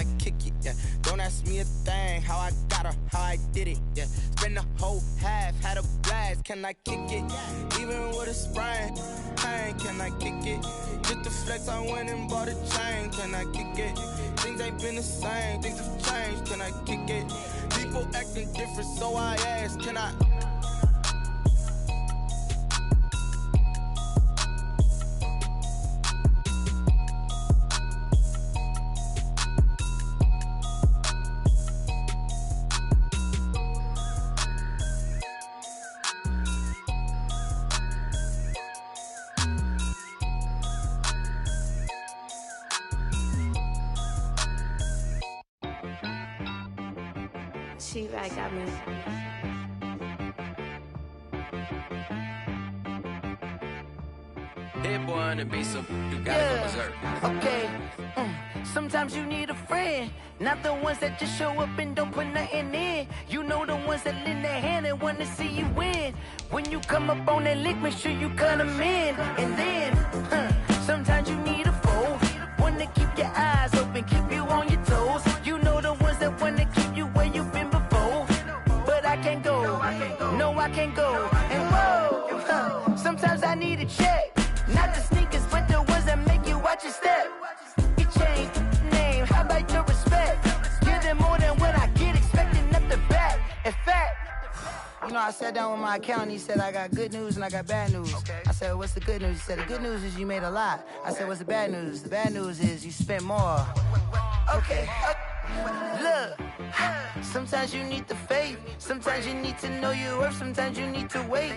I kick it, yeah. Don't ask me a thing, how I got her, how I did it, yeah. Spend the whole half, had a blast, can I kick it? Even with a sprain, pain, can I kick it? Just to flex, I went and bought a chain, can I kick it? Things ain't been the same, things have changed, can I kick it? People acting different, so I ask, can I? She-Rag got me. Hit boy on the beat, so you gotta go berserk. Okay. Sometimes you need a friend, not the ones that just show up and don't put nothing in. You know the ones that lend their hand and wanna see you win. When you come up on that lick, make sure you cut them in. And then, sometimes you need a foe, one to keep your eyes open, keep you on your toes. You know the ones that wanna keep you where you've been before. But I can't go, no I can't go. And whoa, sometimes I need a check, not the sneakers, but the ones that make you watch your step. You change name, how about your respect? Give them more than what I get, expecting nothing back. In fact, you know, I sat down with my accountant, he said, I got good news and I got bad news. Okay. I said, what's the good news? He said, the good news is you made a lot. I said, what's the bad news? The bad news is you spent more. Okay. Look, sometimes you need the faith, sometimes you need to know your worth, sometimes you need to wait.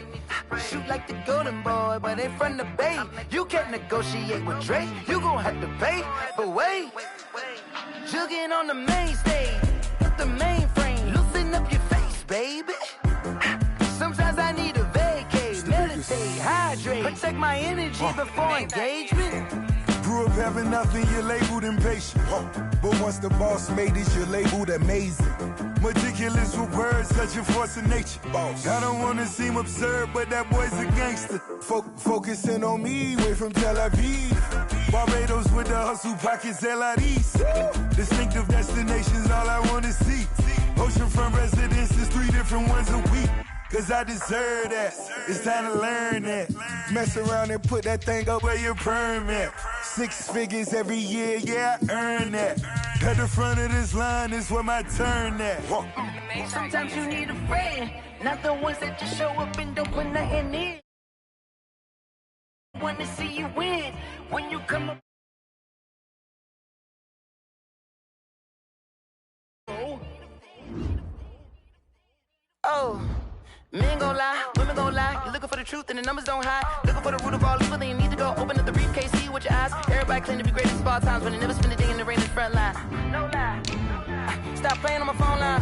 Shoot like the golden boy, but ain't from the bay. You can't negotiate with Drake, you gon' have to pay. But wait, jugging on the main stage, the mainframe, loosen up your face, baby. Sometimes I need a vacate, meditate, hydrate, protect my energy before engagement. Grew up having nothing, you're labeled impatient. But once the boss made it, you're labeled amazing. Meticulous with words, such a force of nature. I don't wanna seem absurd, but that boy's a gangster. Focusing on me, way from Tel Aviv. Barbados with the hustle pockets, LIDs. Distinctive destinations, all I wanna see. Oceanfront residences, 3 different ones a week. Cause I deserve that, it's time to learn that. Mess around and put that thing up where your permit. 6 figures every year, yeah, I earn that. At the front of this line is where my turn at. Sometimes you need a friend, not the ones that just show up and don't put nothing in. Wanna see you win, when you come up. Oh. Men gon' lie, women gon' lie. You're looking for the truth and the numbers don't hide. Looking for the root of all evil, then you need to go open up the briefcase, see with your eyes. Everybody claim to be great at all times, but they never spend a day in the rain in the front line. No lie. Stop playing on my phone line.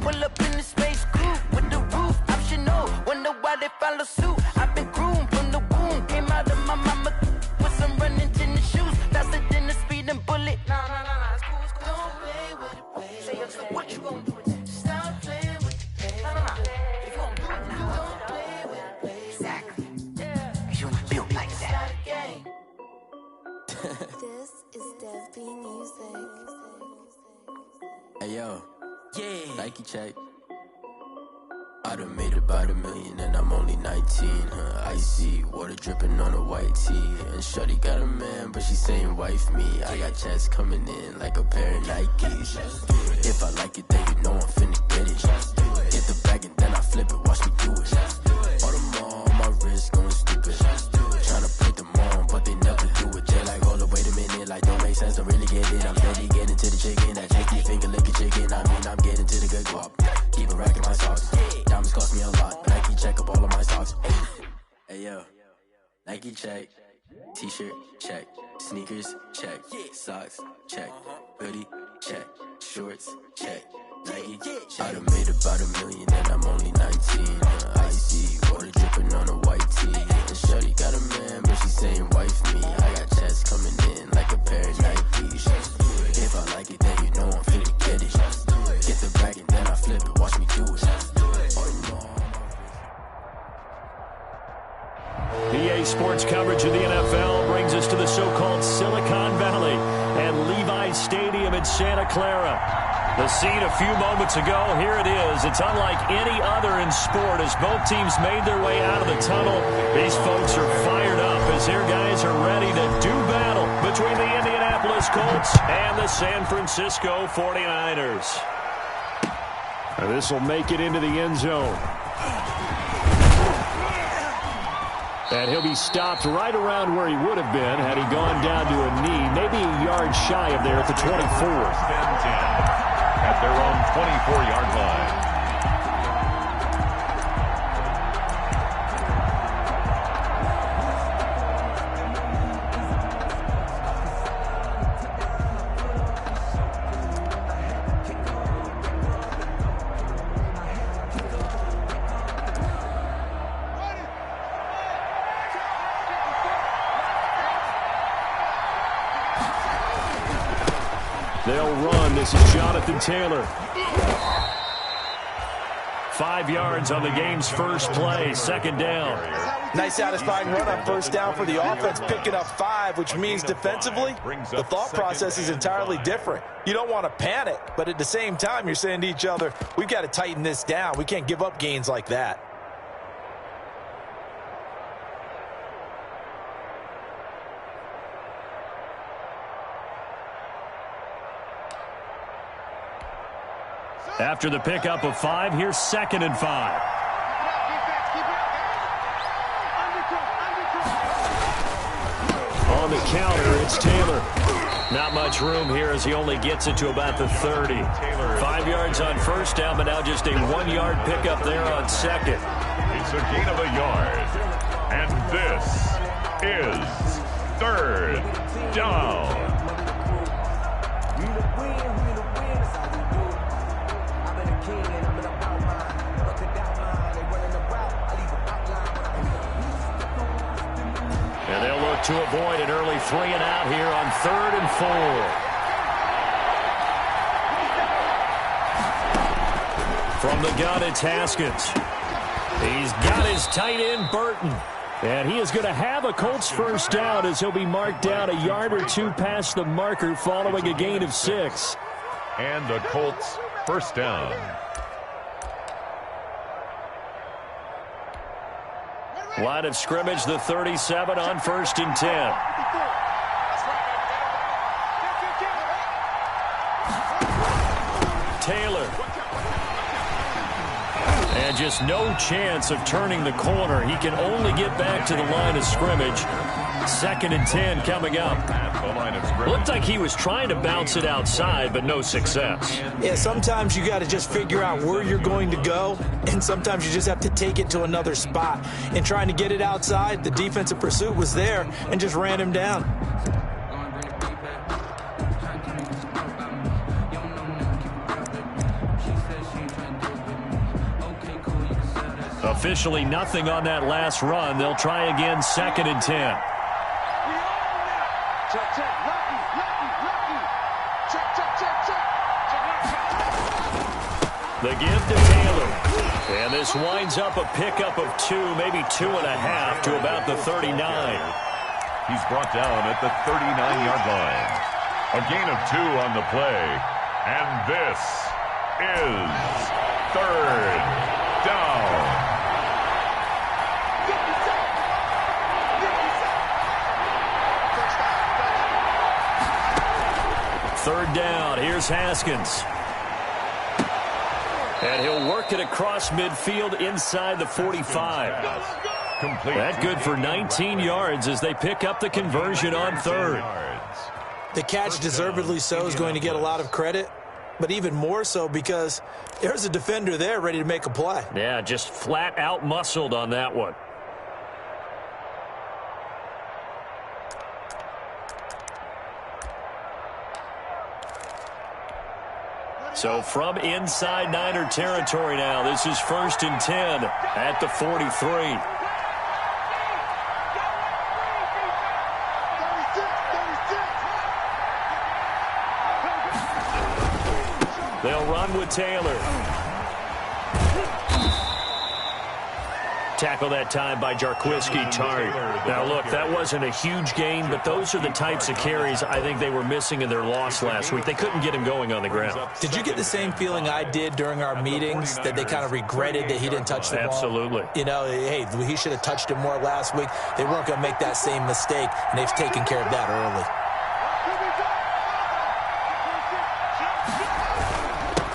Pull up in the space coupe with the roof optional. Wonder why they follow suit. I've been groomed from the womb. Came out of my mama with some running tennis shoes. Faster than the speeding bullet. No, it's cool, it's cool. Don't play with it, baby. Say so what you gon' do with it? Stop playing with it. If you gon' do it, don't play with it, baby. Exactly. Yeah. You built like that. This is Dev B Music. Hey yo, yeah. Nike check. I done made about $1 million and I'm only 19. Icy water dripping on a white tee. And shorty got a man, but she saying wife me. I got checks coming in like a pair of Nikes. If I like it, then you know I'm finna get it. Get the bag and then I flip it, watch me do it. All them on my wrist going stupid. Tryna put them on, but they never do it. They're like, hold up, wait a minute, like don't make sense, don't really get it. I'm steady getting to the chicken, that chicky finger licking chicken. I mean, I'm getting to the good guap. Keep a rack in my socks. Diamonds cost me a lot. Nike check up all of my socks. Hey yo, Nike check. T-shirt check. Sneakers check. Socks check. Hoodie check. Shorts check. Nike I done made about $1 million and I'm only 19. Icy water dripping on a white tee. And shorty got a man, but she saying wife me. I got checks coming in like a pair of Nikes. If I like it, then you know I'm finna get it. Get the bag and then I flip it, watch me do it. PA Sports coverage of the NFL brings us to the so-called Silicon Valley. And Levi Stadium in Santa Clara. The scene a few moments ago, here it is. It's unlike any other in sport as both teams made their way out of the tunnel. These folks are fired up as their guys are ready to do battle between the Indianapolis Colts and the San Francisco 49ers. And this will make it into the end zone. And he'll be stopped right around where he would have been had he gone down to a knee, maybe a yard shy of there at the 24. At their own 24-yard line. They'll run. This is Jonathan Taylor. 5 yards on the game's first play, second down. Nice satisfying run on first down for the offense, picking up 5, which means defensively, the thought process is entirely different. You don't want to panic, but at the same time, you're saying to each other, we've got to tighten this down. We can't give up gains like that. After the pickup of 5, here's 2nd and 5. On the counter, it's Taylor. Not much room here as he only gets it to about the 30. 5 yards on first down, but now just a 1-yard pickup there on second. It's a gain of a yard. And this is 3rd down. And they'll look to avoid an early 3-and-out here on 3rd and 4. From the gun, it's Haskins. He's got his tight end, Burton. And he is going to have a Colts first down as he'll be marked down a yard or two past the marker following a gain of 6. And the Colts first down. Line of scrimmage, the 37 on 1st and 10. Taylor. And just no chance of turning the corner. He can only get back to the line of scrimmage. 2nd and 10 coming up. Looked like he was trying to bounce it outside, but no success. Yeah, sometimes you got to just figure out where you're going to go, and sometimes you just have to take it to another spot. And trying to get it outside, the defensive pursuit was there and just ran him down. Officially nothing on that last run. They'll try again, 2nd and 10. The give to Taylor. And this winds up a pickup of 2, maybe 2.5 to about the 39. He's brought down at the 39-yard line. A gain of 2 on the play. And this is 3rd down. Third down. Here's Haskins. And he'll work it across midfield inside the 45. Complete. That good for 19 yards as they pick up the conversion on 3rd. The catch, deservedly so, is going to get a lot of credit, but even more so because there's a defender there ready to make a play. Yeah, just flat out muscled on that one. So from inside Niner territory now, this is 1st and 10 at the 43. They'll run with Taylor. Tackle that time by Jarquiski Tartt. Now, look, that wasn't a huge gain, but those are the types of carries I think they were missing in their loss last week. They couldn't get him going on the ground. Did you get the same feeling I did during our meetings, that they kind of regretted that he didn't touch the ball? Absolutely. You know, hey, he should have touched it more last week. They weren't going to make that same mistake, and they've taken care of that early.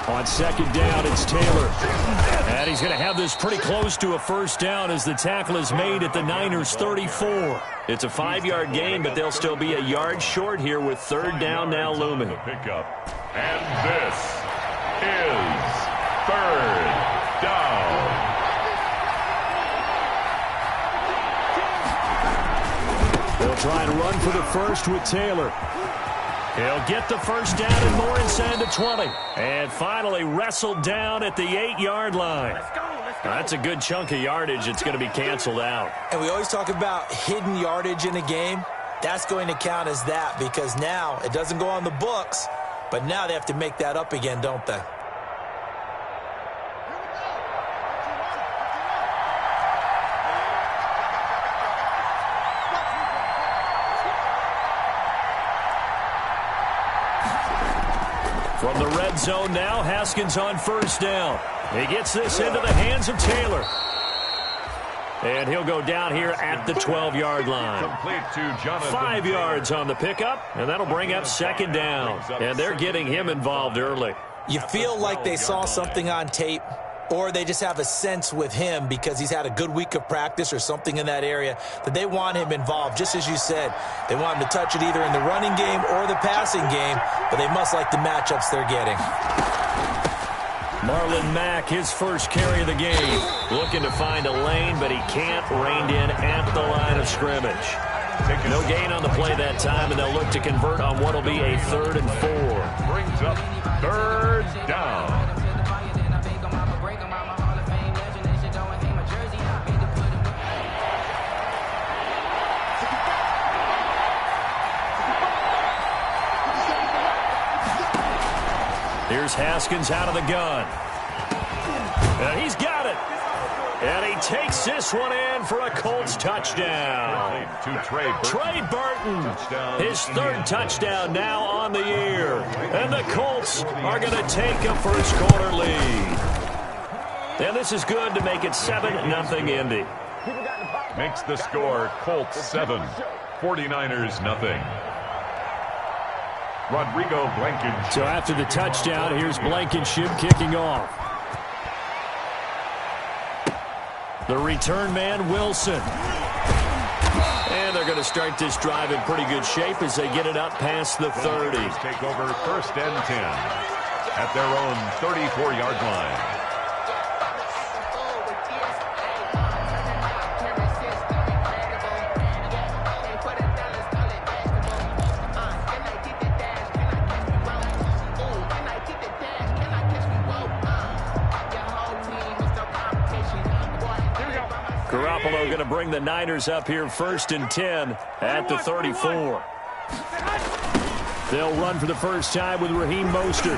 On second down, it's Taylor. And he's going to have this pretty close to a first down as the tackle is made at the Niners' 34. It's a 5-yard gain, but they'll still be a yard short here with third down now looming. Pickup. And this is third down. They'll try and run for the first with Taylor. He'll get the first down and more inside the 20. And finally wrestled down at the 8-yard line. That's a good chunk of yardage. It's going to be canceled out. And we always talk about hidden yardage in a game. That's going to count as that, because now it doesn't go on the books, but now they have to make that up again, don't they? From the red zone now, Haskins on first down. He gets this into the hands of Taylor. And he'll go down here at the 12-yard line. 5 yards on the pickup, and that'll bring up second down. And they're getting him involved early. You feel like they saw something on tape, or they just have a sense with him because he's had a good week of practice or something in that area that they want him involved. Just as you said, they want him to touch it either in the running game or the passing game, but they must like the matchups they're getting. Marlon Mack, his first carry of the game. Looking to find a lane, but he can't. Reined in at the line of scrimmage. No gain on the play that time, and they'll look to convert on what will be a 3rd and 4. Brings up third down. Here's Haskins out of the gun. And he's got it. And he takes this one in for a Colts touchdown. Trey Burton, his 3rd touchdown now on the year. And the Colts are going to take a first-quarter lead. And this is good to make it 7-0 Indy. Makes the score Colts 7, 49ers nothing. Rodrigo Blankenship. So after the touchdown, here's Blankenship kicking off. The return man, Wilson. And they're going to start this drive in pretty good shape as they get it up past the 30. Take over 1st and 10 at their own 34-yard line. Garoppolo going to bring the Niners up here 1st and 10 at the 34. They'll run for the first time with Raheem Mostert.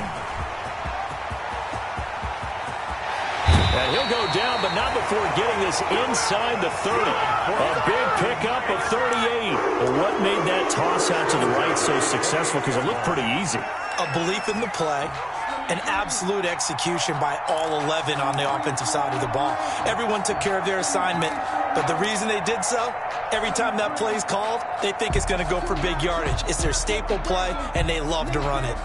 And he'll go down, but not before getting this inside the 30. A big pickup of 38. But what made that toss out to the right so successful? Because it looked pretty easy. A belief in the play. An absolute execution by all 11 on the offensive side of the ball. Everyone took care of their assignment, but the reason they did so, every time that play is called, they think it's going to go for big yardage. It's their staple play, and they love to run it.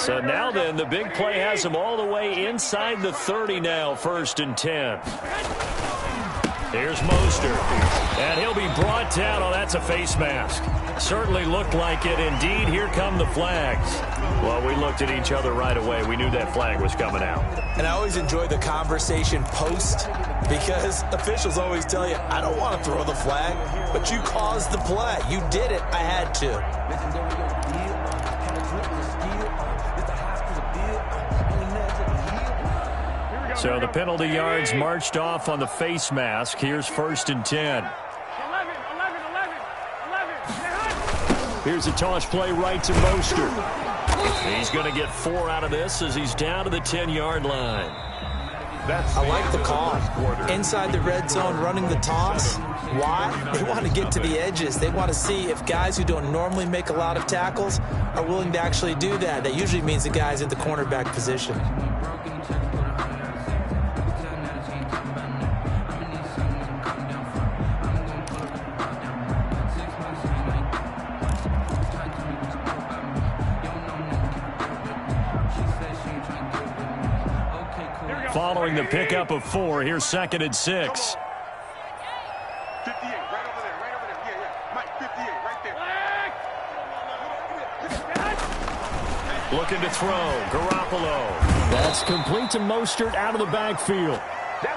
So now then, the big play has them all the way inside the 30 now, 1st and 10. Here's Mostert, and he'll be brought down. Oh, that's a face mask. Certainly looked like it. Indeed, here come the flags. Well, we looked at each other right away. We knew that flag was coming out. And I always enjoy the conversation post because officials always tell you, I don't want to throw the flag, but you caused the play. You did it. I had to. So the penalty yards marched off on the face mask. Here's 1st and 10. Here's a toss play right to Mostert. He's going to get 4 out of this as he's down to the 10-yard line. I like the call. Inside the red zone, running the toss. Why? They want to get to the edges. They want to see if guys who don't normally make a lot of tackles are willing to actually do that. That usually means the guys in the cornerback position. Following the pickup of 4, here's 2nd and 6. 58, right over there, right over there. Yeah. Mike, 58, right there. Looking to throw, Garoppolo. That's complete to Mostert out of the backfield.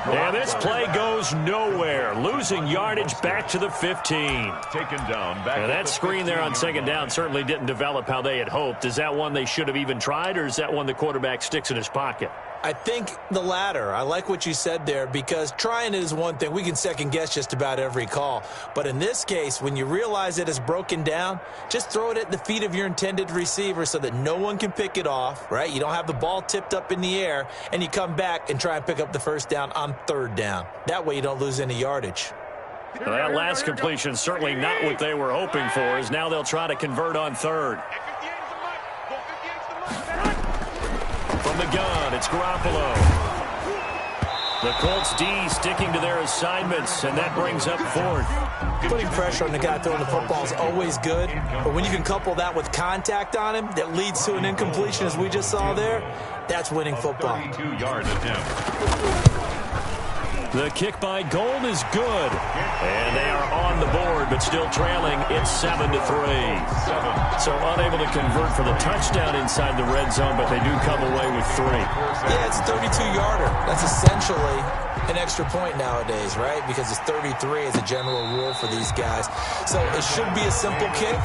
And this play goes nowhere, losing yardage back to the 15. Taken down. And that screen there on 2nd down certainly didn't develop how they had hoped. Is that one they should have even tried, or is that one the quarterback sticks in his pocket? I think the latter. I like what you said there, because trying it is one thing. We can second guess just about every call. But in this case, when you realize it is broken down, just throw it at the feet of your intended receiver so that no one can pick it off, right? You don't have the ball tipped up in the air, and you come back and try and pick up the 1st down on 3rd down. That way you don't lose any yardage. Well, that last completion certainly not what they were hoping for, as now they'll try to convert on 3rd. From the gun, it's Garoppolo. The Colts D sticking to their assignments, and that brings up 4th. Putting pressure on the guy throwing the football is always good, but when you can couple that with contact on him that leads to an incompletion, as we just saw there, that's winning football. 32-yard attempt. The kick by Gold is good, and they are on the board, but still trailing. It's 7-3. So unable to convert for the touchdown inside the red zone, but they do come away with 3. Yeah, it's a 32-yarder. That's essentially an extra point nowadays, right? Because it's 33 as a general rule for these guys. So it should be a simple kick.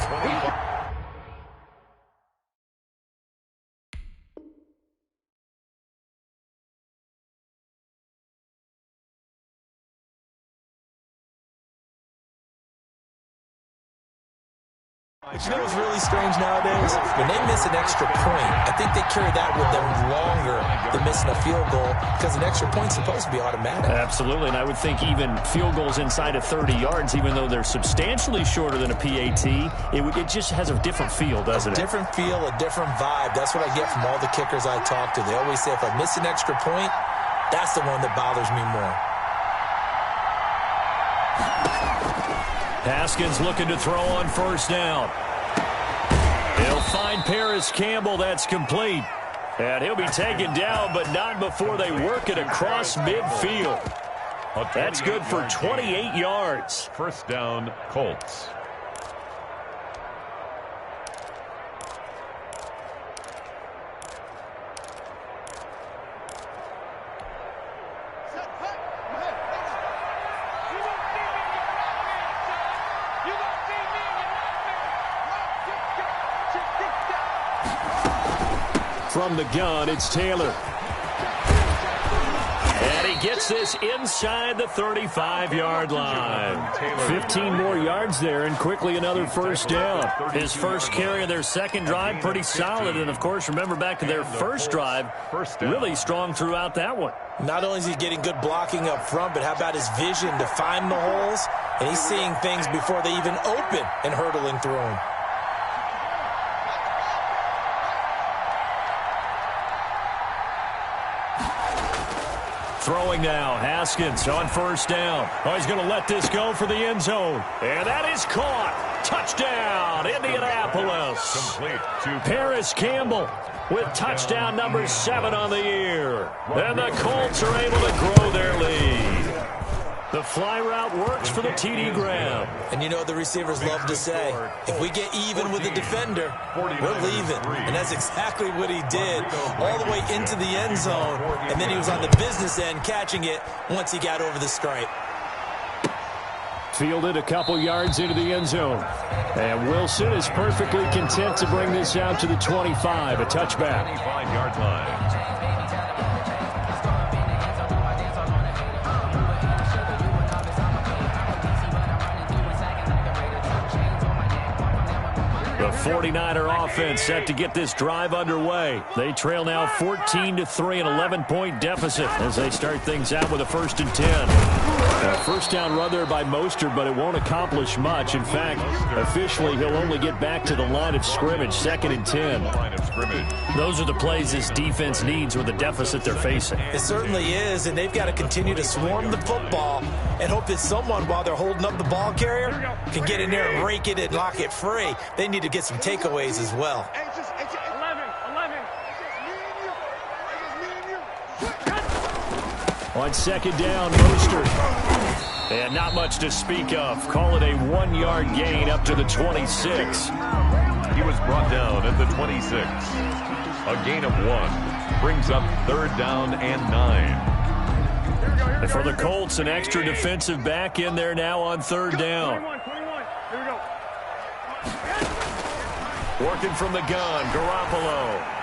You know what's really strange nowadays? When they miss an extra point, I think they carry that with them longer than missing a field goal, because an extra point's supposed to be automatic. Absolutely, and I would think even field goals inside of 30 yards, even though they're substantially shorter than a PAT, it just has a different feel, doesn't it? A different feel, a different vibe. That's what I get from all the kickers I talk to. They always say if I miss an extra point, that's the one that bothers me more. Haskins looking to throw on 1st down. He'll find Paris Campbell. That's complete. And he'll be taken down, but not before they work it across midfield. That's good for 28 yards. 1st down, Colts. From the gun, it's Taylor. And he gets this inside the 35-yard line. 15 more yards there, and quickly another 1st down. His first carry of their 2nd drive, pretty solid. And, of course, remember back to their 1st drive, really strong throughout that one. Not only is he getting good blocking up front, but how about his vision to find the holes? And he's seeing things before they even open and hurtling through them. Throwing now, Haskins on 1st down. Oh, he's going to let this go for the end zone. And that is caught. Touchdown, Indianapolis. Complete to Paris Campbell with touchdown number 7 on the year. And the Colts are able to grow their lead. The fly route works for the TD Graham. And you know what the receivers love to say? If we get even with the defender, we're leaving. And that's exactly what he did, all the way into the end zone. And then he was on the business end catching it once he got over the stripe. Fielded a couple yards into the end zone. And Wilson is perfectly content to bring this out to the 25, a touchback. 25-yard line. 49er offense set to get this drive underway. They trail now 14-3, an 11-point deficit as they start things out with a 1st and 10. A first down run there by Mostert, but it won't accomplish much. In fact, officially, he'll only get back to the line of scrimmage, 2nd and 10. Those are the plays this defense needs with the deficit they're facing. It certainly is, and they've got to continue to swarm the football and hope that someone, while they're holding up the ball carrier, can get in there and rake it and lock it free. They need to get some takeaways as well. On 2nd down, Mostert. And not much to speak of. Call it a 1-yard gain up to the 26. He was brought down at the 26. A gain of 1 brings up 3rd down and 9. And for the Colts, an extra defensive back in there now on 3rd down. Working from the gun, Garoppolo.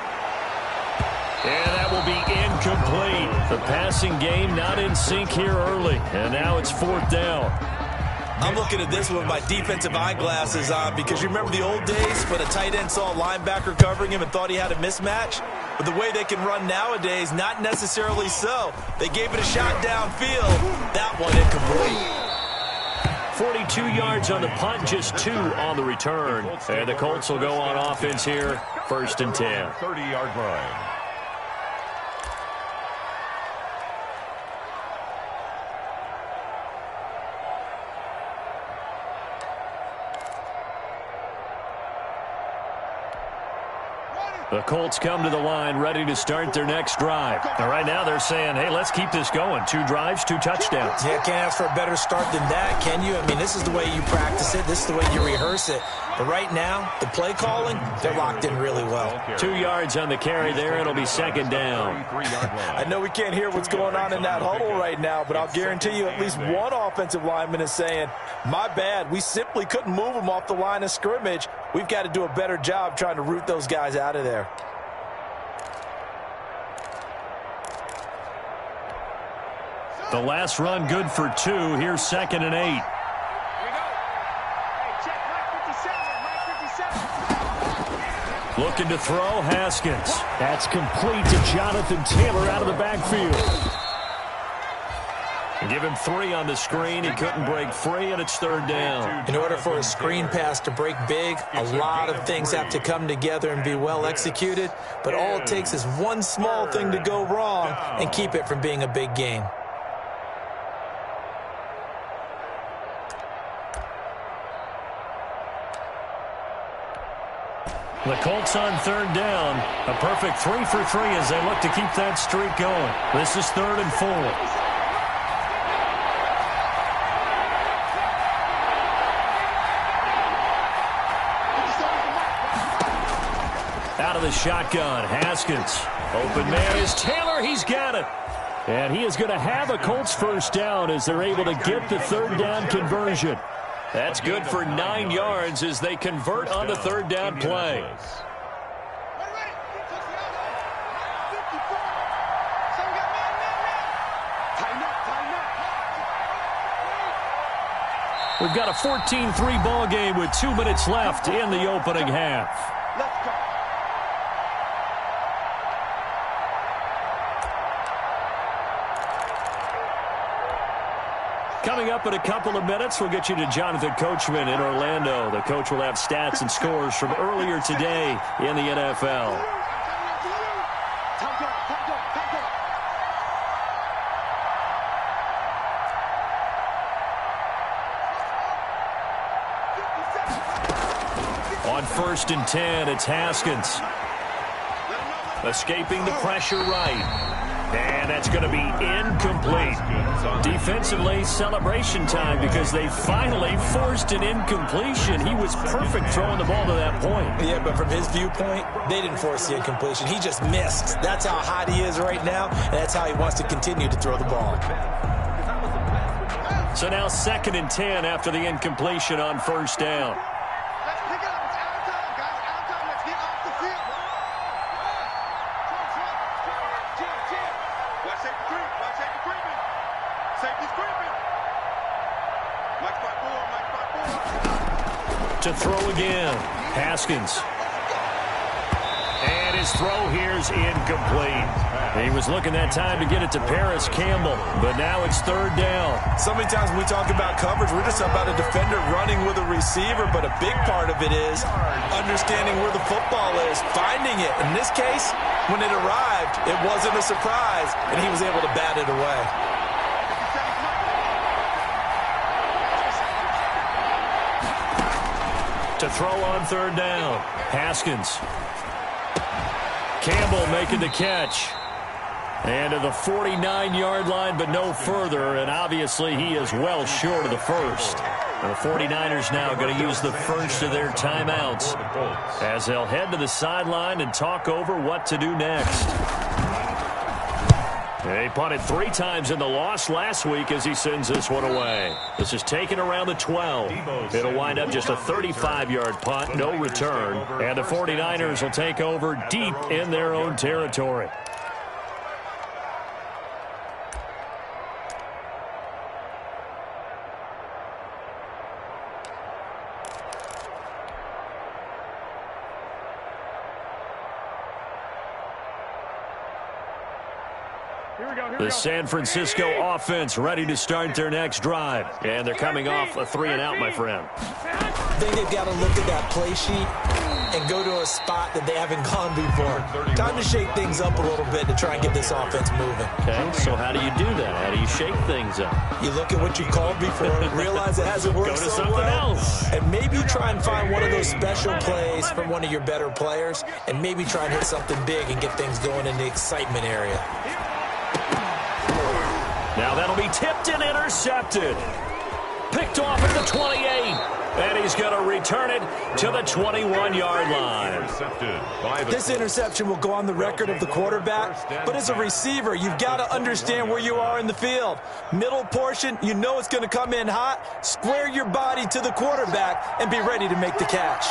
And that will be incomplete. The passing game not in sync here early. And now it's 4th down. I'm looking at this with my defensive eyeglasses on because you remember the old days when a tight end saw a linebacker covering him and thought he had a mismatch? But the way they can run nowadays, not necessarily so. They gave it a shot downfield. That one incomplete. 42 yards on the punt, just 2 on the return. And the Colts will go on offense here, 1st and 10. 30-yard line. The Colts come to the line ready to start their next drive. And right now they're saying, hey, let's keep this going. 2 drives, 2 touchdowns. Yeah, can't ask for a better start than that, can you? I mean, this is the way you practice it. This is the way you rehearse it. But right now, the play calling, they're locked in really well. 2 yards on the carry there. It'll be 2nd down. I know we can't hear what's going on in that huddle right now, but I'll guarantee you at least one offensive lineman is saying, my bad, we simply couldn't move them off the line of scrimmage. We've got to do a better job trying to root those guys out of there. The last run good for 2. Here's 2nd and 8. Looking to throw, Haskins. That's complete to Jonathan Taylor out of the backfield. Give him 3 on the screen. He couldn't break free, and it's 3rd down. In order for a screen pass to break big, a lot of things have to come together and be well executed. But all it takes is one small thing to go wrong and keep it from being a big game. The Colts on 3rd down. A perfect 3 for 3 as they look to keep that streak going. This is 3rd and 4. Out of the shotgun, Haskins. Open man is Taylor. He's got it. And he is going to have a Colts 1st down as they're able to get the 3rd down conversion. That's good for 9 yards as they convert on the 3rd down play. We've got a 14-3 ball game with 2 minutes left in the opening half. Coming up in a couple of minutes, we'll get you to Jonathan Coachman in Orlando. The coach will have stats and scores from earlier today in the NFL. On 1st and 10, it's Haskins. Escaping the pressure right. And that's going to be incomplete. Defensively, celebration time because they finally forced an incompletion. He was perfect throwing the ball to that point. Yeah, but from his viewpoint, they didn't force the incompletion. He just missed. That's how hot he is right now, and that's how he wants to continue to throw the ball. So now 2nd and 10 after the incompletion on 1st down. To throw again. Haskins. And his throw here's incomplete. He was looking that time to get it to Paris Campbell, but now it's third down. So many times when we talk about coverage, we're just about a defender running with a receiver, but a big part of it is understanding where the football is, finding it. In this case, when it arrived, it wasn't a surprise, and he was able to bat it away. To throw on third down. Haskins. Campbell making the catch. And to the 49-yard line, but no further. And obviously he is well short of the first. And the 49ers now going to use the first of their timeouts as they'll head to the sideline and talk over what to do next. They punted 3 times in the loss last week as he sends this one away. This is taken around the 12. It'll wind up just a 35-yard punt, no return. And the 49ers will take over deep in their own territory. The San Francisco offense ready to start their next drive. And they're coming off a 3-and-out, my friend. I think they've got to look at that play sheet and go to a spot that they haven't gone before. Time to shake things up a little bit to try and get this offense moving. Okay, so how do you do that? How do you shake things up? You look at what you called before, realize it hasn't worked so something well, else. and maybe try and find one of those special plays from one of your better players, and maybe try and hit something big and get things going in the excitement area. Now that'll be tipped and intercepted. Picked off at the 28. And he's going to return it to the 21-yard line. This interception will go on the record of the quarterback, but as a receiver, you've got to understand where you are in the field. Middle portion, you know it's going to come in hot. Square your body to the quarterback and be ready to make the catch.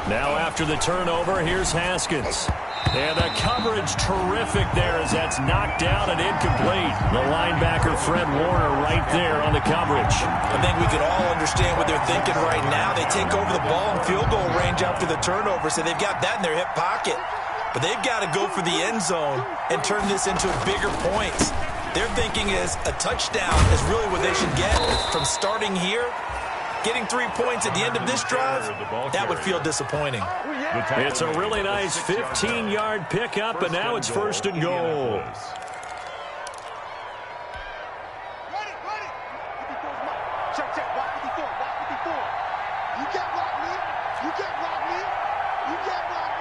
Now after the turnover, here's Haskins. And the coverage terrific there as that's knocked down and incomplete. The linebacker, Fred Warner, right there on the coverage. I think we can all understand what they're thinking right now. They take over the ball in field goal range after the turnover, so they've got that in their hip pocket. But they've got to go for the end zone and turn this into bigger points. Their thinking is a touchdown is really what they should get from starting here. Getting 3 points at the end of this drive, that would feel disappointing. It's a really nice 15-yard pickup, and now it's first and goal. Check, check, block 54, block 54. You can't block me. You can't block me. You can't block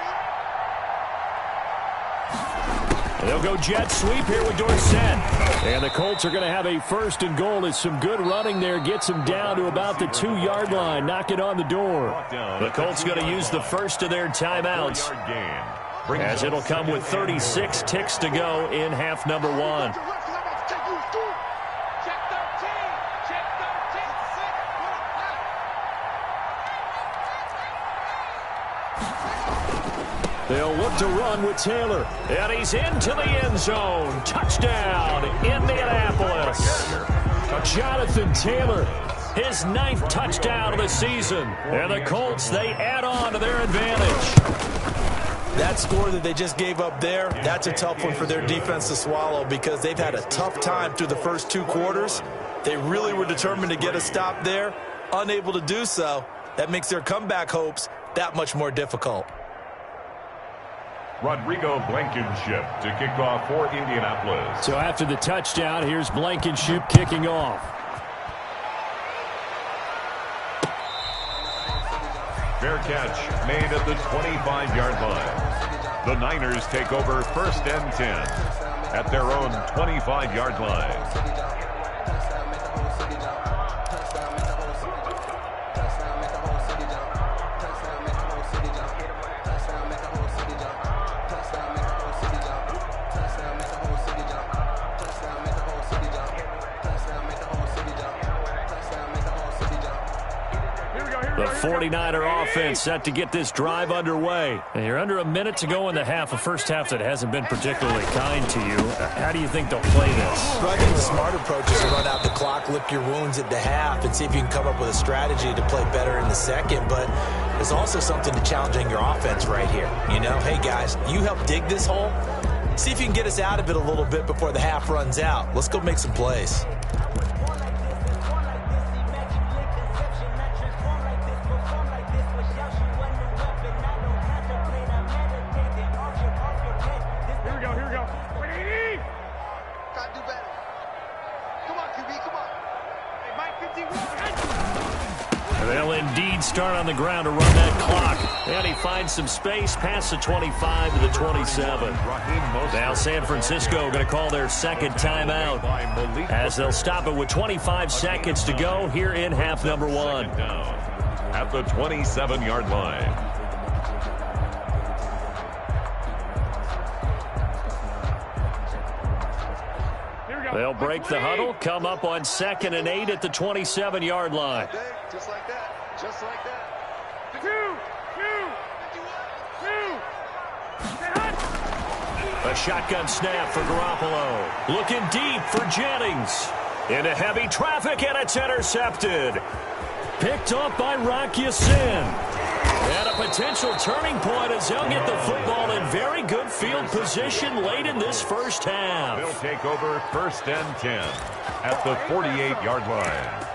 me. They'll go jet sweep here with Dorsett. And the Colts are going to have a first and goal as some good running there gets them down to about the 2-yard line. Knock it on the door. The Colts going to use the first of their timeouts as it'll come with 36 ticks to go in half number 1. They'll look to run with Taylor. And he's into the end zone. Touchdown, Indianapolis. Jonathan Taylor, his 9th touchdown of the season. And the Colts, they add on to their advantage. That score that they just gave up there, that's a tough one for their defense to swallow because they've had a tough time through the first 2 quarters. They really were determined to get a stop there. Unable to do so. That makes their comeback hopes that much more difficult. Rodrigo Blankenship to kick off for Indianapolis. So after the touchdown, here's Blankenship kicking off. Fair catch made at the 25-yard line. The Niners take over first and 10 at their own 25-yard line. The The 49er offense set to get this drive underway. And you're under a minute to go in the half, a first half that hasn't been particularly kind to you. How do you think they'll play this? Well, I think the smart approach is to run out the clock, lick your wounds at the half, and see if you can come up with a strategy to play better in the second. But there's also something to challenging your offense right here. You know, hey, guys, you help dig this hole. See if you can get us out of it a little bit before the half runs out. Let's go make some plays. They'll indeed start on the ground to run that clock. And he finds some space past the 25 to the 27. Now San Francisco going to call their second timeout as they'll stop it with 25 seconds to go here in half number one. At the 27-yard line. They'll break the huddle, come up on 2nd and 8 at the 27-yard line. Just like that. Just like that. A shotgun snap for Garoppolo. Looking deep for Jennings. Into heavy traffic, and it's intercepted. Picked up by Rock Ya-Sin. And a potential turning point as they'll get the football in very good field position late in this first half. They'll take over 1st and 10 at the 48-yard line.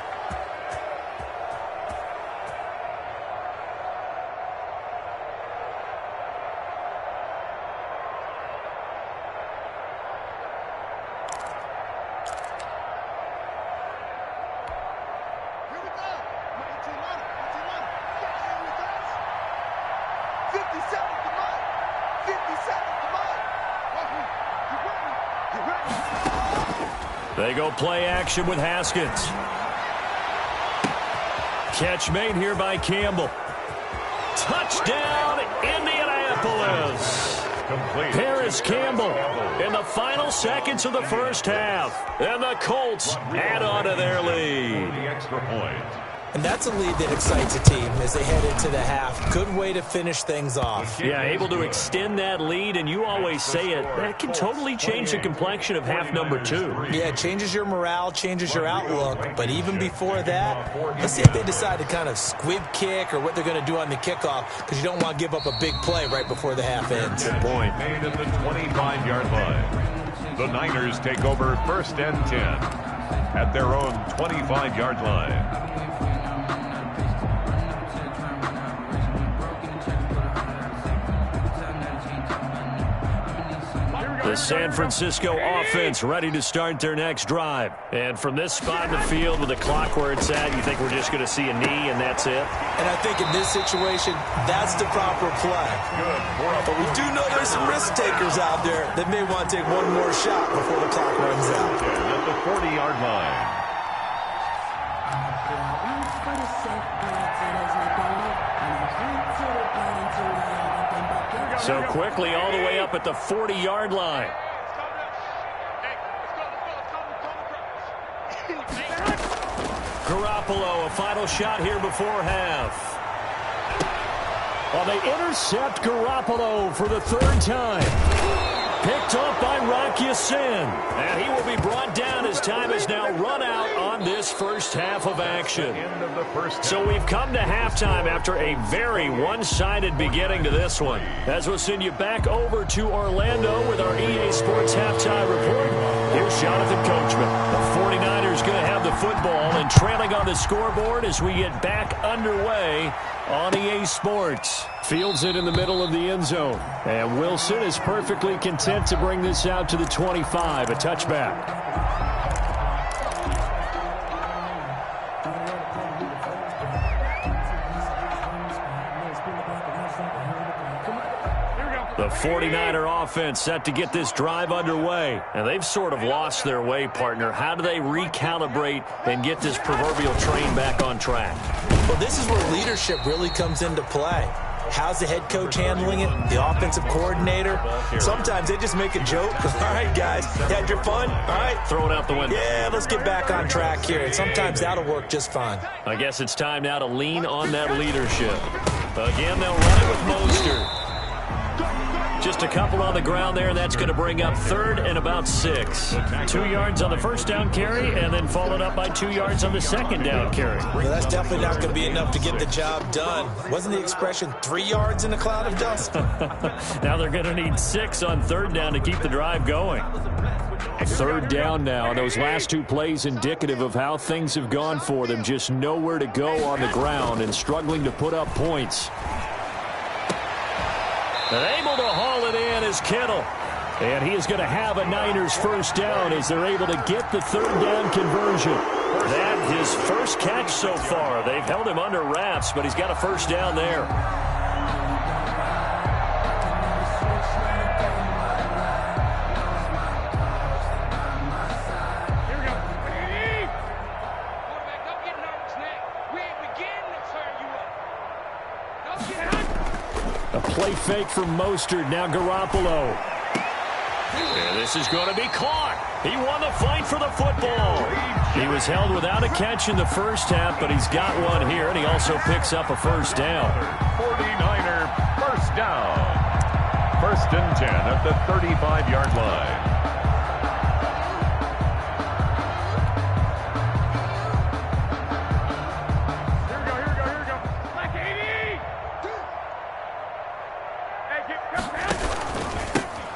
They go play action with Haskins. Catch made here by Campbell. Touchdown, Indianapolis. Complete. Paris Campbell in the final seconds of the first half. And the Colts add on to their lead. The extra point. And that's a lead that excites a team as they head into the half. Good way to finish things off. Yeah, able to extend that lead, and you always say it, that can totally change the complexion of half number 2. Yeah, it changes your morale, changes your outlook. But even before that, let's see if they decide to kind of squib kick or what they're going to do on the kickoff, because you don't want to give up a big play right before the half ends. Good point. Made at the 25-yard line. The Niners take over 1st and 10 at their own 25-yard line. The San Francisco offense ready to start their next drive. And from this spot in the field with the clock where it's at, you think we're just going to see a knee and that's it? And I think in this situation, that's the proper play. But we do know there's some risk takers out there that may want to take one more shot before the clock runs out. At the 40-yard line. So quickly all the way up at the 40-yard line. Garoppolo, a final shot here before half. Well, they intercept Garoppolo for the 3rd time. Picked up by Rock Ya-Sin. And he will be brought down as time has now run out on this first half of action. So we've come to halftime after a very one-sided beginning to this one. As we'll send you back over to Orlando with our EA Sports Halftime Report. Here's Jonathan Coachman. The 49ers going to have the football and trailing on the scoreboard as we get back underway on EA Sports. Fields it in the middle of the end zone. And Wilson is perfectly content to bring this out to the 25, a touchback. The 49er offense set to get this drive underway. And they've sort of lost their way, partner. How do they recalibrate and get this proverbial train back on track? Well, this is where leadership really comes into play. How's the head coach handling it? The offensive coordinator? Sometimes they just make a joke. All right, guys, had your fun? All right. Throw it out the window. Yeah, let's get back on track here. And sometimes that'll work just fine. I guess it's time now to lean on that leadership. Again, they'll run it with Mostert. Just a couple on the ground there, and that's going to bring up 3rd and about 6. 2 yards on the first down carry, and then followed up by 2 yards on the second down carry. Well, that's definitely not going to be enough to get the job done. Wasn't the expression 3 yards in a cloud of dust? Now they're going to need 6 on 3rd down to keep the drive going. 3rd down now. Those last 2 plays indicative of how things have gone for them. Just nowhere to go on the ground and struggling to put up points. And able to haul it in is Kittle. And he is going to have a Niners first down as they're able to get the 3rd down conversion. That his first catch so far. They've held him under wraps, but he's got a first down there. Play fake from Mostert. Now Garoppolo. And this is going to be caught. He won the fight for the football. He was held without a catch in the first half, but he's got one here, and he also picks up a first down. 49er first down. 1st and 10 at the 35-yard line.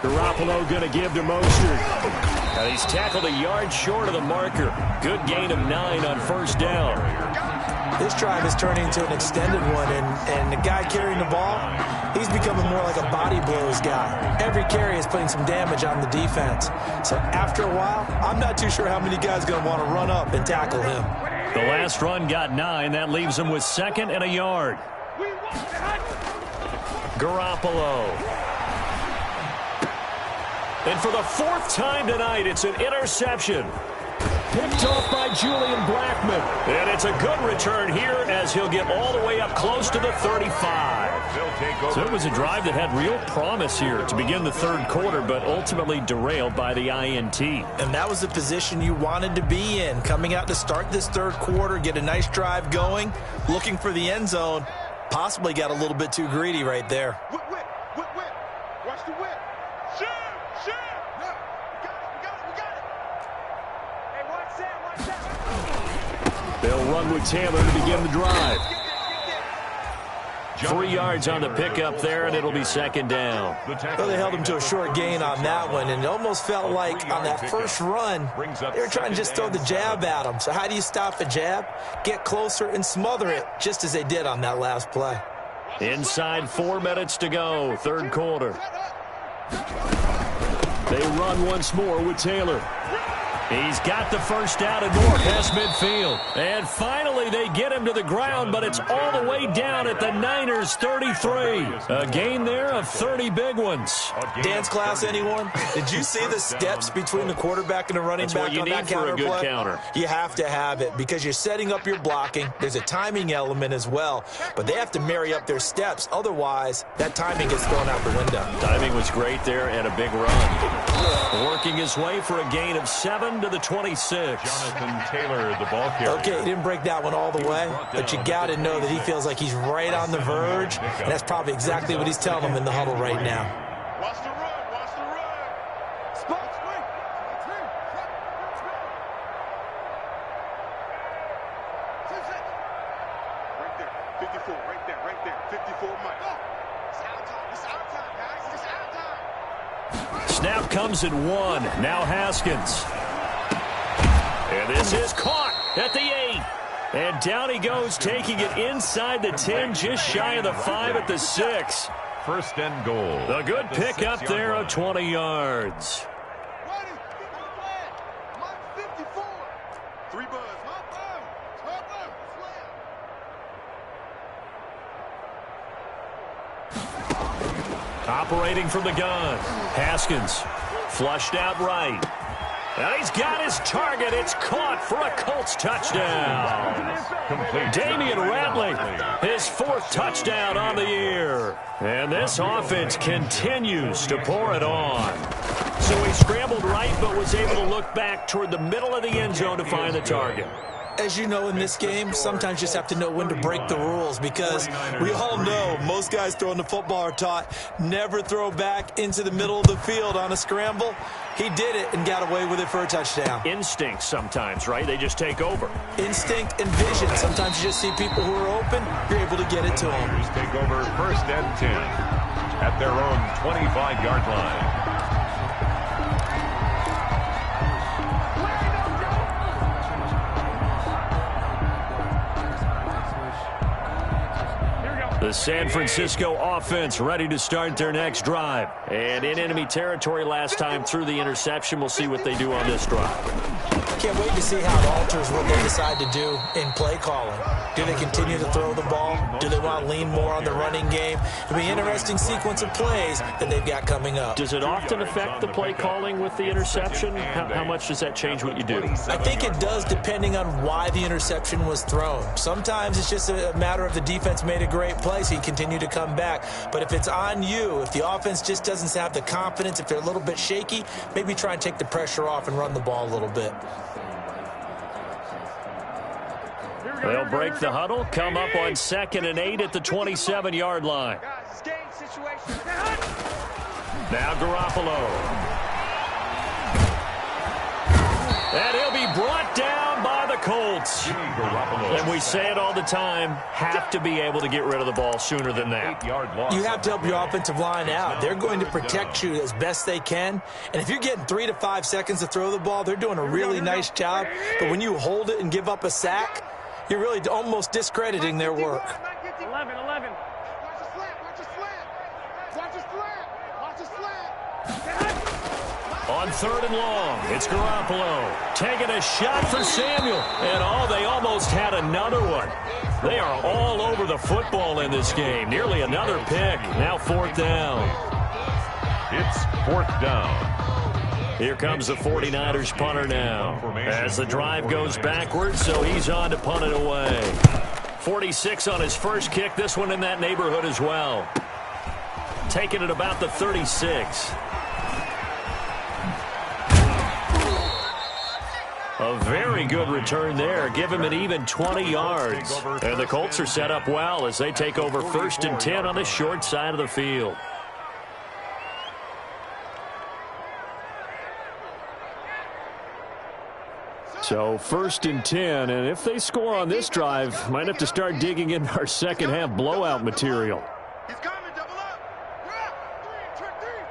Garoppolo going to give to Mostert. And he's tackled a yard short of the marker. Good gain of 9 on first down. This drive is turning into an extended one, and the guy carrying the ball, he's becoming more like a body blows guy. Every carry is putting some damage on the defense. So after a while, I'm not too sure how many guys are going to want to run up and tackle him. The last run got 9. That leaves him with 2nd and a yard. Garoppolo. And for the 4th time tonight, it's an interception. Picked off by Julian Blackmon. And it's a good return here as he'll get all the way up close to the 35. So it was a drive that had real promise here to begin the 3rd quarter, but ultimately derailed by the INT. And that was the position you wanted to be in. Coming out to start this 3rd quarter, get a nice drive going, looking for the end zone. Possibly got a little bit too greedy right there. Whip. Watch the whip. Shoot. No. We got it. Hey, watch that. They'll run with Taylor to begin the drive. 3 yards on the pickup there, and it'll be 2nd down. Well, they held him to a short gain on that one, and it almost felt like on that first run, they were trying to just throw the jab at him. So how do you stop a jab? Get closer and smother it, just as they did on that last play. Inside 4 minutes to go, 3rd quarter. They run once more with Taylor. He's got the first down and more past midfield. And finally they get him to the ground, but it's all the way down at the Niners 33. A gain there of 30 big ones. Dance class, anyone? Did you see the steps between the quarterback and the running back on that counter play? That's what you need for a good counter. You have to have it because you're setting up your blocking. There's a timing element as well, but they have to marry up their steps. Otherwise, that timing gets thrown out the window. Timing was great there and a big run. Working his way for a gain of 7 to the 26. Jonathan Taylor, the ball carrier. Okay, he didn't break that one all the way, but you got to know that he feels like he's right on the verge, and that's probably exactly what he's telling them in the huddle right now. Watch the run. Spot. Right there. 54, right there. 54, Mike. It's our time, guys. It's our time. Snap comes at 1. Now Haskins. And this is caught at the 8. And down he goes, taking it inside the 10, just shy of the 5 at the 6. First and goal. A good pickup there of 20 yards. 54. 3 buzz. Operating from the gun. Haskins flushed out right. And he's got his target. It's caught for a Colts touchdown. Damian Ratley, his 4th touchdown on the year. And this offense continues to pour it on. So he scrambled right, but was able to look back toward the middle of the end zone to find the target. As you know, in this game, sometimes you just have to know when to break the rules, because we all know most guys throwing the football are taught never throw back into the middle of the field on a scramble. He did it and got away with it for a touchdown. Instinct sometimes, right? They just take over. Instinct and vision. Sometimes you just see people who are open, you're able to get it to them. Take over 1st and 10 at their own 25-yard line. The San Francisco offense ready to start their next drive. And in enemy territory last time through the interception. We'll see what they do on this drive. Can't wait to see how it alters what they decide to do in play calling. Do they continue to throw the ball? Do they want to lean more on the running game? It'll be an interesting sequence of plays that they've got coming up. Does it often affect the play calling with the interception? How much does that change what you do? I think it does, depending on why the interception was thrown. Sometimes it's just a matter of the defense made a great play, so you continue to come back. But if it's on you, if the offense just doesn't have the confidence, if they're a little bit shaky, maybe try and take the pressure off and run the ball a little bit. They'll break the huddle, come up on 2nd and 8 at the 27-yard line. Now Garoppolo. And he'll be brought down by the Colts. And we say it all the time, have to be able to get rid of the ball sooner than that. You have to help your offensive line out. They're going to protect you as best they can. And if you're getting 3 to 5 seconds to throw the ball, they're doing a really nice job. But when you hold it and give up a sack, you're really almost discrediting their work. 11. Watch a slant. Watch a slant. On 3rd and long, it's Garoppolo taking a shot for Samuel. And they almost had another one. They are all over the football in this game. Nearly another pick. Now 4th down. It's 4th down. Here comes the 49ers punter now. As the drive goes backwards, so he's on to punt it away. 46 on his first kick. This one in that neighborhood as well. Taking it about the 36. A very good return there. Give him an even 20 yards. And the Colts are set up well as they take over 1st and 10 on the short side of the field. So 1st and 10, and if they score on this drive, might have to start digging in our second half blowout material. He's coming, double up. Check three.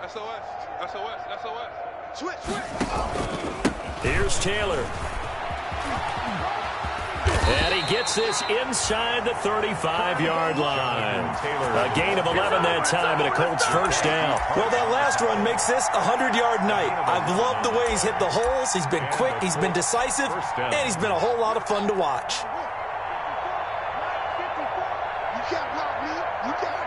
SOS. Switch. Here's Taylor. And he gets this inside the 35-yard line. A gain of 11 that time and a Colts 1st down. Well, that last run makes this a 100-yard night. I've loved the way he's hit the holes. He's been quick, he's been decisive, and he's been a whole lot of fun to watch. You can't block me. You can't.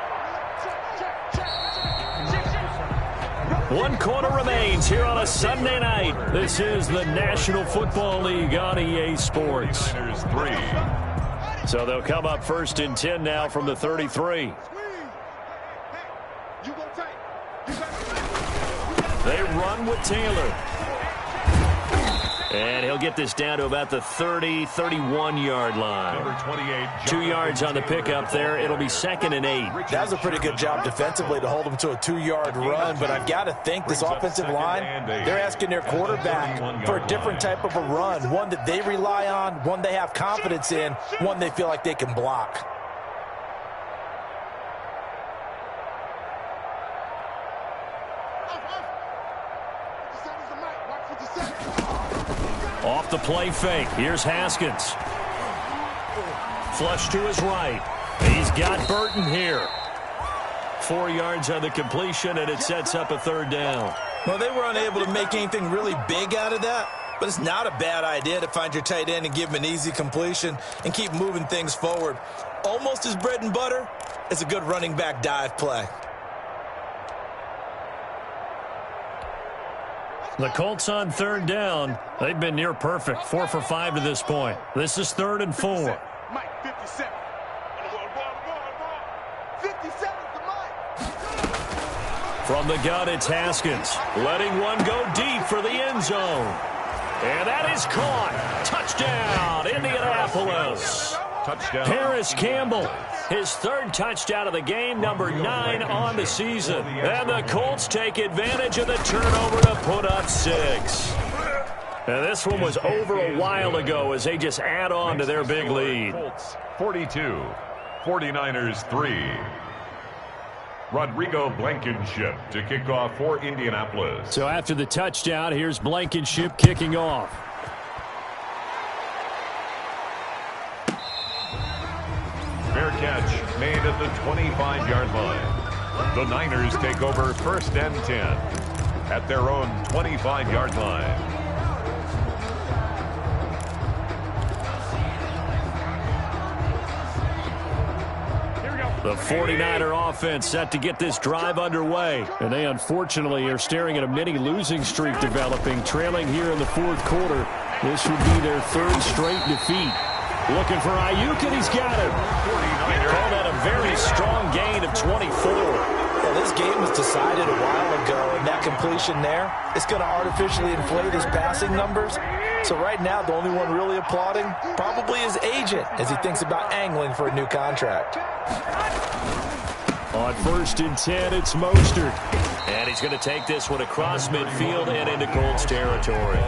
One quarter remains here on a Sunday night. This is the National Football League on EA Sports. So they'll come up 1st and 10 now from the 33. They run with Taylor. And he'll get this down to about the 31-yard line. 2 yards on the pickup there. It'll be 2nd and 8. That was a pretty good job defensively to hold him to a 2-yard run, but I've got to think this offensive line, they're asking their quarterback for a different type of a run, one that they rely on, one they have confidence in, one they feel like they can block. Off the play fake. Here's Haskins. Flush to his right. He's got Burton here. 4 yards on the completion, and it sets up a 3rd down. Well, they were unable to make anything really big out of that, but it's not a bad idea to find your tight end and give him an easy completion and keep moving things forward. Almost as bread and butter as a good running back dive play. The Colts on third down. They've been near perfect. 4 for 5 to this point. This is 3rd and 4. Mike, 57. 57 to Mike. From the gun, it's Haskins. Letting one go deep for the end zone. And that is caught. Touchdown, Indianapolis. Touchdown. Paris Campbell, his 3rd touchdown of the game, number 9 on the season. And the Colts take advantage of the turnover to put up 6. And this one was over a while ago as they just add on to their big lead. Colts 42, 49ers 3. Rodrigo Blankenship to kick off for Indianapolis. So after the touchdown, here's Blankenship kicking off. Fair catch made at the 25-yard line. The Niners take over 1st and 10 at their own 25-yard line. The 49er offense set to get this drive underway. And they unfortunately are staring at a mini losing streak developing, trailing here in the 4th quarter. This would be their 3rd straight defeat. Looking for Ayuk, and he's got him. Call that a very strong gain of 24. Well, this game was decided a while ago, and that completion there, it's going to artificially inflate his passing numbers. So right now, the only one really applauding probably his agent as he thinks about angling for a new contract. On 1st and 10, it's Mostert. And he's going to take this one across midfield and into Colts territory.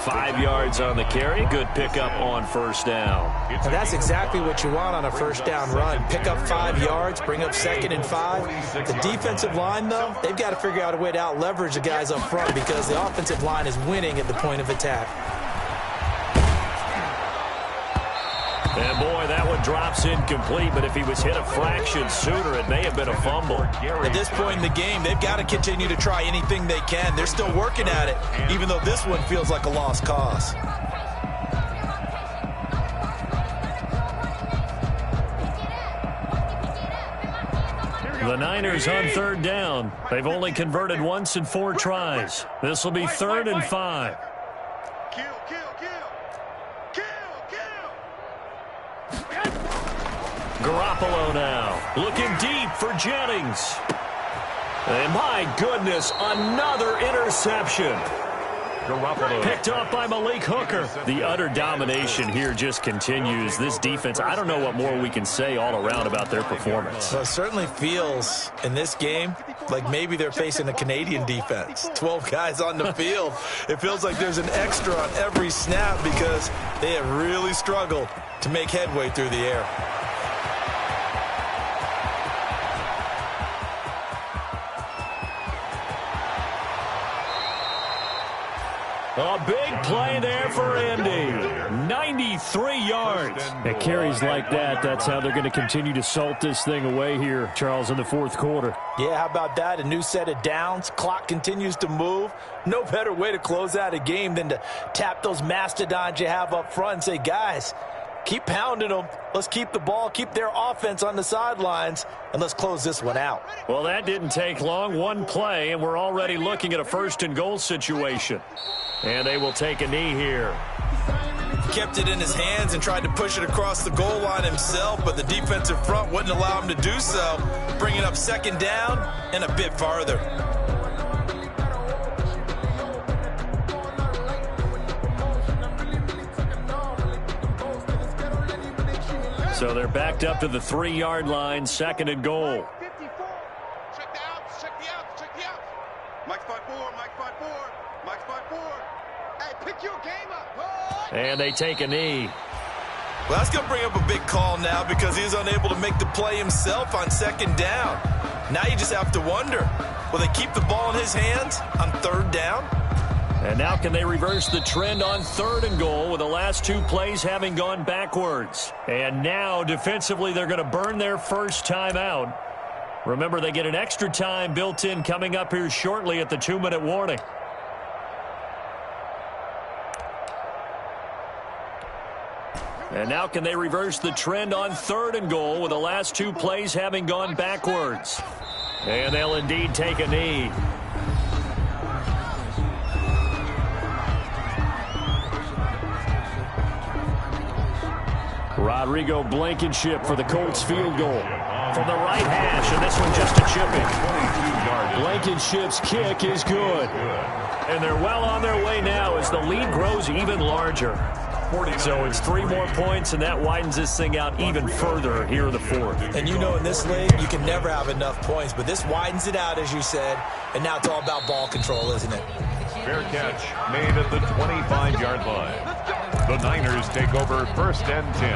5 yards on the carry. Good pickup on 1st down. And that's exactly what you want on a 1st down run. Pick up 5 yards, bring up 2nd and 5. The defensive line, though, they've got to figure out a way to out-leverage the guys up front because the offensive line is winning at the point of attack. And boy, that one drops incomplete, but if he was hit a fraction sooner, it may have been a fumble. At this point in the game, they've got to continue to try anything they can. They're still working at it, even though this one feels like a lost cause. The Niners on 3rd down. They've only converted once in 4 tries. This will be 3rd and 5. Garoppolo now, looking deep for Jennings. And my goodness, another interception. Garoppolo. Picked up by Malik Hooker. The utter domination here just continues. This defense, I don't know what more we can say all around about their performance. Well, it certainly feels in this game like maybe they're facing a Canadian defense. 12 guys on the field. It feels like there's an extra on every snap because they have really struggled to make headway through the air. A big play there for Indy. 93 yards. At carries like that, that's how they're going to continue to salt this thing away here, Charles, in the 4th quarter. Yeah, how about that? A new set of downs. Clock continues to move. No better way to close out a game than to tap those mastodons you have up front and say, guys, keep pounding them. Let's keep the ball, keep their offense on the sidelines, and let's close this one out. Well, that didn't take long. One play, and we're already looking at a 1st and goal situation. And they will take a knee here. Kept it in his hands and tried to push it across the goal line himself, but the defensive front wouldn't allow him to do so, bringing up 2nd down and a bit farther. So they're backed up to the 3-yard line, 2nd and goal. Check the outs, check the outs, check the outs. Mike's 5-4, Mike's 5-4, Mike's 5-4. Hey, pick your game up. And they take a knee. Well, that's going to bring up a big call now because he's unable to make the play himself on 2nd down. Now you just have to wonder, will they keep the ball in his hands on 3rd down? And now can they reverse the trend on 3rd and goal with the last 2 plays having gone backwards? And now defensively they're going to burn their first time out. Remember, they get an extra time built in coming up here shortly at the 2-minute warning. And now can they reverse the trend on 3rd and goal with the last 2 plays having gone backwards? And they'll indeed take a knee. Rodrigo Blankenship for the Colts field goal. From the right hash, and this one just a chipping. Blankenship's kick is good. And they're well on their way now as the lead grows even larger. So it's 3 more points, and that widens this thing out even further here in the fourth. And you know in this league, you can never have enough points, but this widens it out, as you said, and now it's all about ball control, isn't it? Fair catch made at the 25-yard line. The Niners take over 1st and 10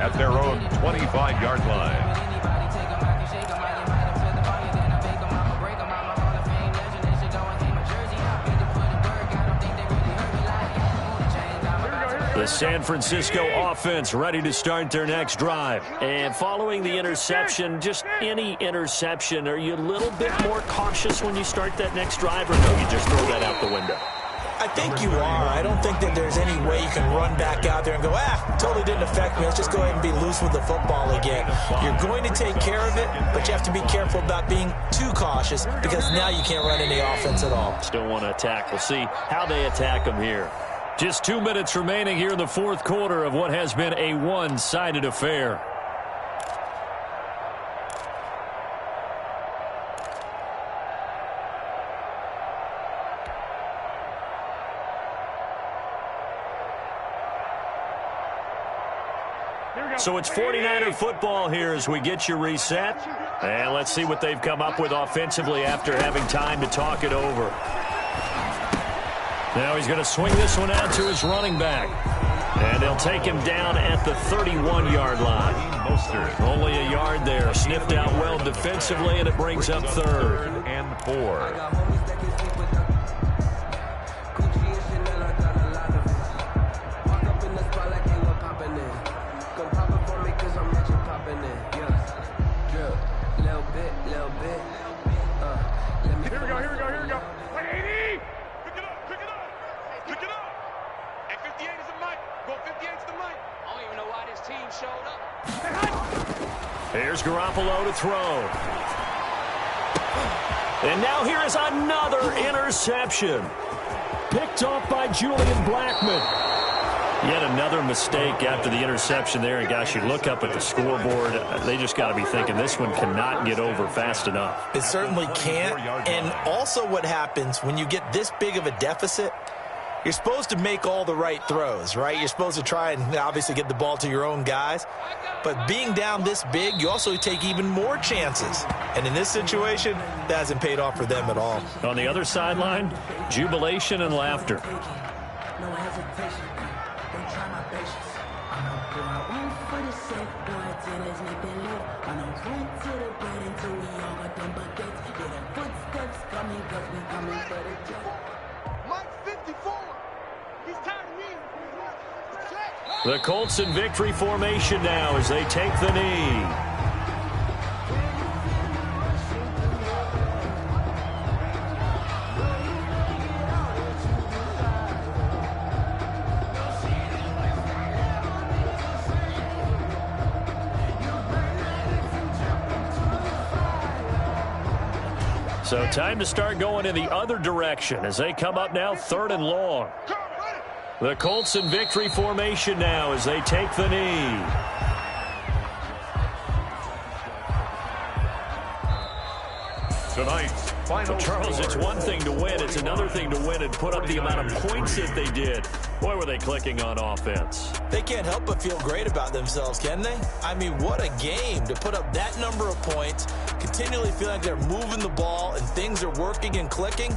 at their own 25-yard line. The San Francisco offense ready to start their next drive. And following the interception, just any interception, are you a little bit more cautious when you start that next drive, or no, you just throw that out the window? I think you are. I don't think that there's any way you can run back out there and go, totally didn't affect me. Let's just go ahead and be loose with the football again. You're going to take care of it, but you have to be careful about being too cautious because now you can't run any offense at all. Still want to attack. We'll see how they attack them here. Just 2 minutes remaining here in the fourth quarter of what has been a one-sided affair. So it's 49er football here as we get you reset. And let's see what they've come up with offensively after having time to talk it over. Now he's going to swing this one out to his running back. And they'll take him down at the 31-yard line. Only a yard there. Sniffed out well defensively, and it brings up 3rd and 4. Here's Garoppolo to throw. And now here is another interception. Picked off by Julian Blackmon. Yet another mistake after the interception there. And, gosh, you look up at the scoreboard. They just got to be thinking this one cannot get over fast enough. It certainly can't. And also what happens when you get this big of a deficit, you're supposed to make all the right throws, right? You're supposed to try and obviously get the ball to your own guys. But being down this big, you also take even more chances. And in this situation, that hasn't paid off for them at all. On the other sideline, jubilation and laughter. No hesitation. Don't try my patience. I'm up to my own for the sake. Boy, tennis make them live. I know went to the bed until we all got them buckets. Yeah, the footsteps coming, cause we coming for the jet. Mike 54. He's tired of me. The Colts in victory formation now as they take the knee. So time to start going in the other direction as they come up now 3rd and long. The Colts in victory formation now as they take the knee. Tonight's final Charles, score. it's one thing to win. It's another thing to win and put up the amount of points that they did. Boy, were they clicking on offense. They can't help but feel great about themselves, can they? I mean, what a game to put up that number of points, continually feel like they're moving the ball and things are working and clicking.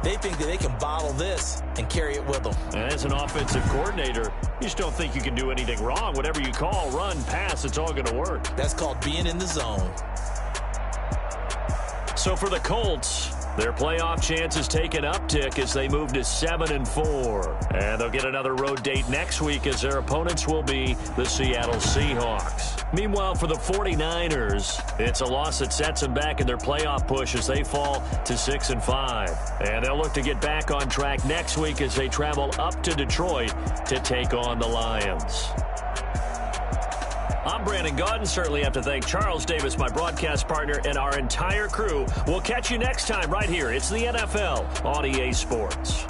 They think that they can bottle this and carry it with them. And as an offensive coordinator, you just don't think you can do anything wrong. Whatever you call, run, pass, it's all going to work. That's called being in the zone. So for the Colts, their playoff chances take an uptick as they move to 7-4. And they'll get another road date next week as their opponents will be the Seattle Seahawks. Meanwhile, for the 49ers, it's a loss that sets them back in their playoff push as they fall to 6-5. And they'll look to get back on track next week as they travel up to Detroit to take on the Lions. I'm Brandon Gaudin. Certainly have to thank Charles Davis, my broadcast partner, and our entire crew. We'll catch you next time right here. It's the NFL on EA Sports.